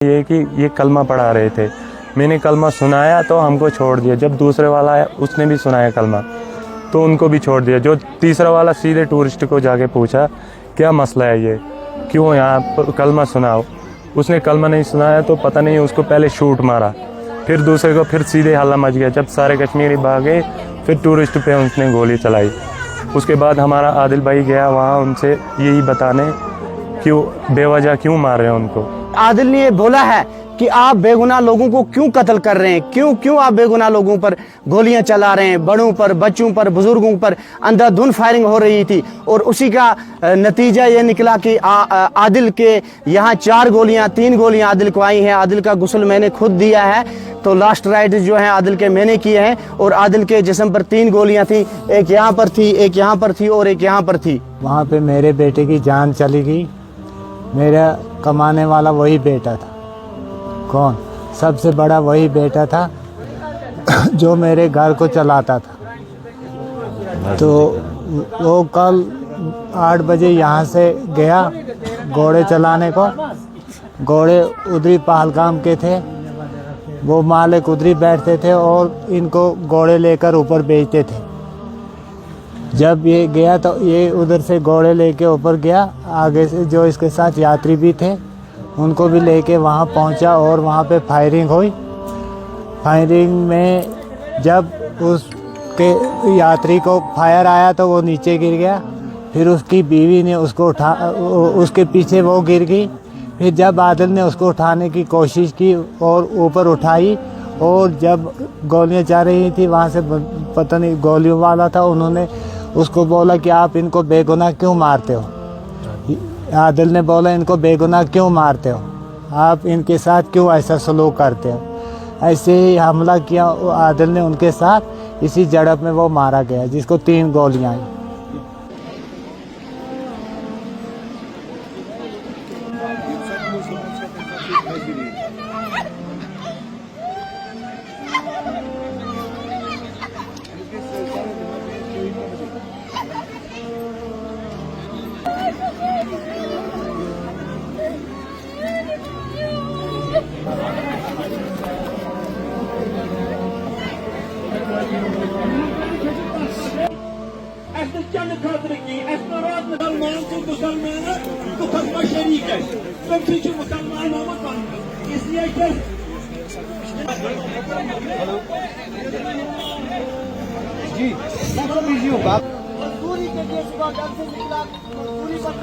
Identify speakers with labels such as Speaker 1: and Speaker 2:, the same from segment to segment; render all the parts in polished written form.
Speaker 1: ये कि ये कलमा पढ़ा रहे थे, मैंने कलमा सुनाया तो हमको छोड़ दिया। जब दूसरे वाला आया उसने भी सुनाया कलमा तो उनको भी छोड़ दिया। जो तीसरा वाला सीधे टूरिस्ट को जाके पूछा क्या मसला है, ये क्यों यहाँ कलमा सुनाओ। उसने कलमा नहीं सुनाया तो पता नहीं उसको पहले शूट मारा, फिर दूसरे को फिर सीधे हल्ला मच गया। जब सारे कश्मीरी भागे फिर टूरिस्ट पे उसने गोली चलाई। उसके बाद हमारा आदिल भाई गया वहाँ उनसे यही बताने क्यों बेवजह क्यों मार रहे हैं उनको।
Speaker 2: आदिल ने ये बोला है कि आप बेगुनाह लोगों को क्यों कत्ल कर रहे हैं, क्यों आप बेगुनाह लोगों पर गोलियां चला रहे हैं, बड़ों पर, बच्चों पर, बुजुर्गों पर अंधाधुंध फायरिंग हो रही थी। और उसी का नतीजा ये निकला कि आदिल के यहाँ 3 गोलियां आदिल को आई हैं। आदिल का गुस्ल मैंने खुद दिया है, तो लास्ट राइट जो है आदिल के मैंने किए हैं। और आदिल के जिस्म पर 3 गोलियां थी, एक यहाँ पर थी, एक यहाँ पर थी और एक यहाँ पर थी।
Speaker 3: वहाँ पे मेरे बेटे की जान चली गई। मेरा कमाने वाला वही बेटा था। कौन? सबसे बड़ा वही बेटा था जो मेरे घर को चलाता था। तो वो कल 8 बजे यहाँ से गया घोड़े चलाने को। घोड़े उधरी पहलगाम के थे, वो मालिक उधरी बैठते थे और इनको घोड़े लेकर ऊपर भेजते थे। जब ये गया तो ये उधर से घोड़े लेके ऊपर गया। आगे से जो इसके साथ यात्री भी थे उनको भी लेके वहाँ पहुँचा और वहाँ पे फायरिंग हुई। फायरिंग में जब उसके यात्री को फायर आया तो वो नीचे गिर गया। फिर उसकी बीवी ने उसको उसके पीछे वो गिर गई। फिर जब आदिल ने उसको उठाने की कोशिश की और ऊपर उठाई, और जब गोलियां जा रही थी वहाँ से पता नहीं गोलियों वाला था, उन्होंने उसको बोला कि आप इनको बेगुनाह क्यों मारते हो। आदिल ने बोला इनको बेगुनाह क्यों मारते हो, आप इनके साथ क्यों ऐसा सलूक करते हो। ऐसे ही हमला किया आदिल ने उनके साथ। इसी झड़प में वो मारा गया जिसको 3 गोलियां आई।
Speaker 4: जी मैं बिजी हूँ बाप मजदूरी के लिए सुबह घर से निकला, मजदूरी पर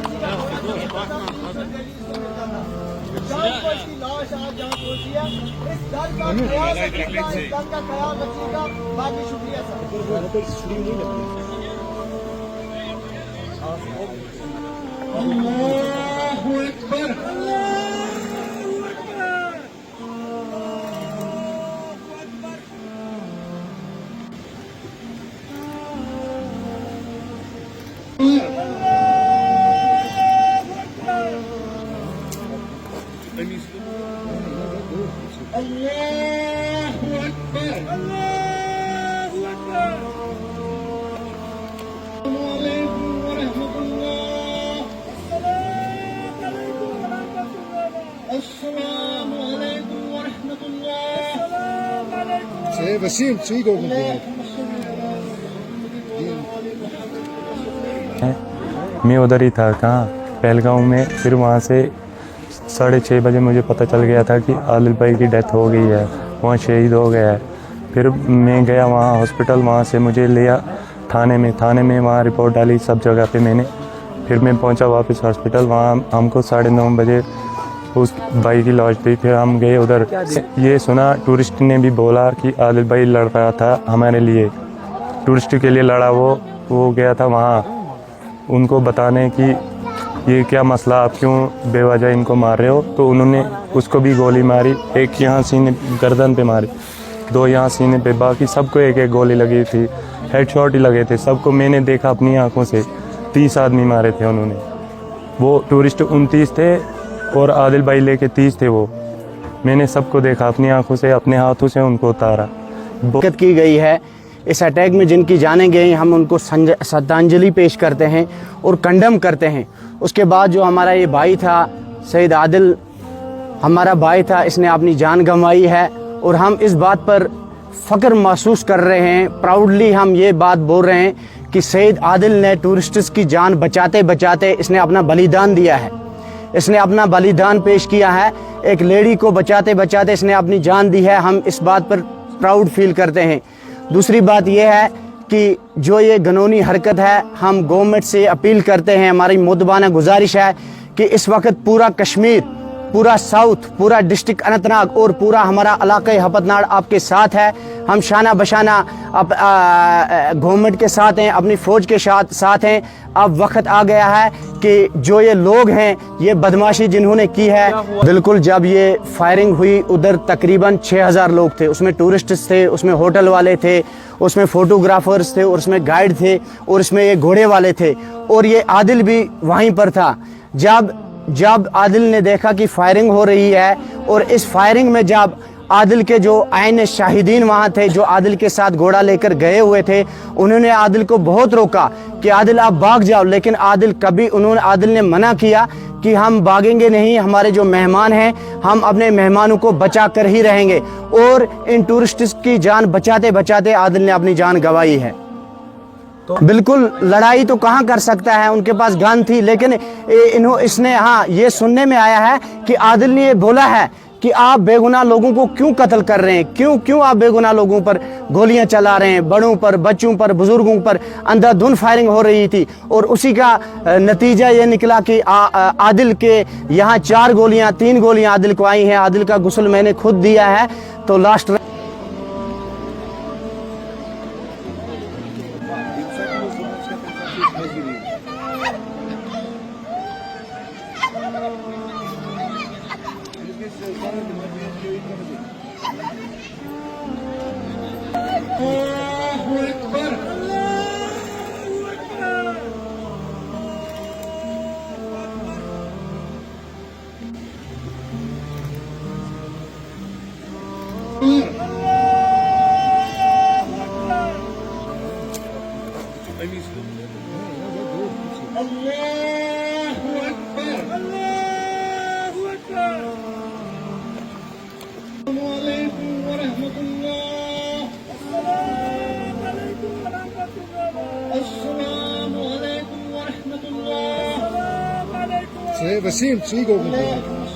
Speaker 4: इसकी लाश आज यहाँ पहुँची है। इस दल का ख्याल रखिएगा, इस दल का ख्याल रखिएगा। बाकी शुक्रिया सर।
Speaker 5: वसीम सही को
Speaker 1: मैं उधर ही था, कहाँ पहलगांव में। फिर वहाँ से 6:30 बजे मुझे पता चल गया था कि आदिल भाई की डेथ हो गई है, वहाँ शहीद हो गया है। फिर मैं गया वहाँ हॉस्पिटल, वहाँ से मुझे लिया थाने में वहाँ रिपोर्ट डाली सब जगह पे मैंने। फिर मैं पहुँचा वापस हॉस्पिटल, वहाँ हमको 9:30 बजे उस भाई की लाश थी। फिर हम गए उधर, ये सुना टूरिस्ट ने भी बोला कि आदिल भाई लड़ रहा था हमारे लिए, टूरिस्ट के लिए लड़ा। वो गया था वहाँ उनको बताने कि ये क्या मसला, आप क्यों बेवजह इनको मार रहे हो। तो उन्होंने उसको भी गोली मारी, एक यहाँ सीने गर्दन पे मारी, 2 यहाँ सीने पे, बाकी सबको एक गोली लगी थी। हेडशॉट ही लगे थे सबको, मैंने देखा अपनी आंखों से। 30 आदमी मारे थे उन्होंने। वो टूरिस्ट 29 थे और आदिल भाई लेके 30 थे। वो मैंने सबको देखा अपनी आंखों से, अपने हाथों से उनको उतारा।
Speaker 2: दिक्कत की गई है इस अटैक में जिनकी जानें गई, हम उनको श्रद्धांजलि पेश करते हैं और कंडम करते हैं। उसके बाद जो हमारा ये भाई था शहीद आदिल, हमारा भाई था, इसने अपनी जान गंवाई है और हम इस बात पर फ़ख्र महसूस कर रहे हैं। प्राउडली हम ये बात बोल रहे हैं कि सईद आदिल ने टूरिस्ट्स की जान बचाते बचाते इसने अपना बलिदान दिया है, इसने अपना बलिदान पेश किया है। एक लेडी को बचाते बचाते इसने अपनी जान दी है। हम इस बात पर प्राउड फील करते हैं। दूसरी बात यह है कि जो ये घिनौनी हरकत है, हम गवर्नमेंट से अपील करते हैं, हमारी मुद्दबाना गुजारिश है कि इस वक्त पूरा कश्मीर, पूरा साउथ, पूरा डिस्ट्रिक्ट अनंतनाग और पूरा हमारा इलाका हपतनाड़ आपके साथ है। हम शाना बशाना गवर्नमेंट के साथ हैं, अपनी फ़ौज के साथ हैं। अब वक्त आ गया है कि जो ये लोग हैं, ये बदमाशी जिन्होंने की है, बिल्कुल जब ये फायरिंग हुई उधर तकरीबन 6000 लोग थे, उसमें टूरिस्ट्स थे, उसमें होटल वाले थे, उसमें फोटोग्राफर्स थे और उसमें गाइड थे और उसमें ये घोड़े वाले थे और ये आदिल भी वहीं पर था। जब आदिल ने देखा कि फायरिंग हो रही है और इस फायरिंग में जब आदिल के जो आईने शाहिदीन वहाँ थे, जो आदिल के साथ घोड़ा लेकर गए हुए थे, उन्होंने आदिल को बहुत रोका कि आदिल आप भाग जाओ, लेकिन आदिल ने मना किया कि हम भागेंगे नहीं, हमारे जो मेहमान हैं हम अपने मेहमानों को बचा कर ही रहेंगे। और इन टूरिस्ट्स की जान बचाते बचाते आदिल ने अपनी जान गंवाई है। बिल्कुल लड़ाई तो कहाँ कर सकता है, उनके पास गन थी, लेकिन इसने हाँ ये सुनने में आया है कि आदिल ने ये बोला है कि आप बेगुनाह लोगों को क्यों कत्ल कर रहे हैं, क्यों आप बेगुनाह लोगों पर गोलियां चला रहे हैं, बड़ों पर, बच्चों पर, बुजुर्गों पर अंधाधुंध फायरिंग हो रही थी। और उसी का नतीजा ये निकला कि आदिल के यहाँ 3 गोलियां आदिल को आई हैं। आदिल का गुस्ल मैंने खुद दिया है। तो लास्ट
Speaker 5: Say Wasim, 3 go.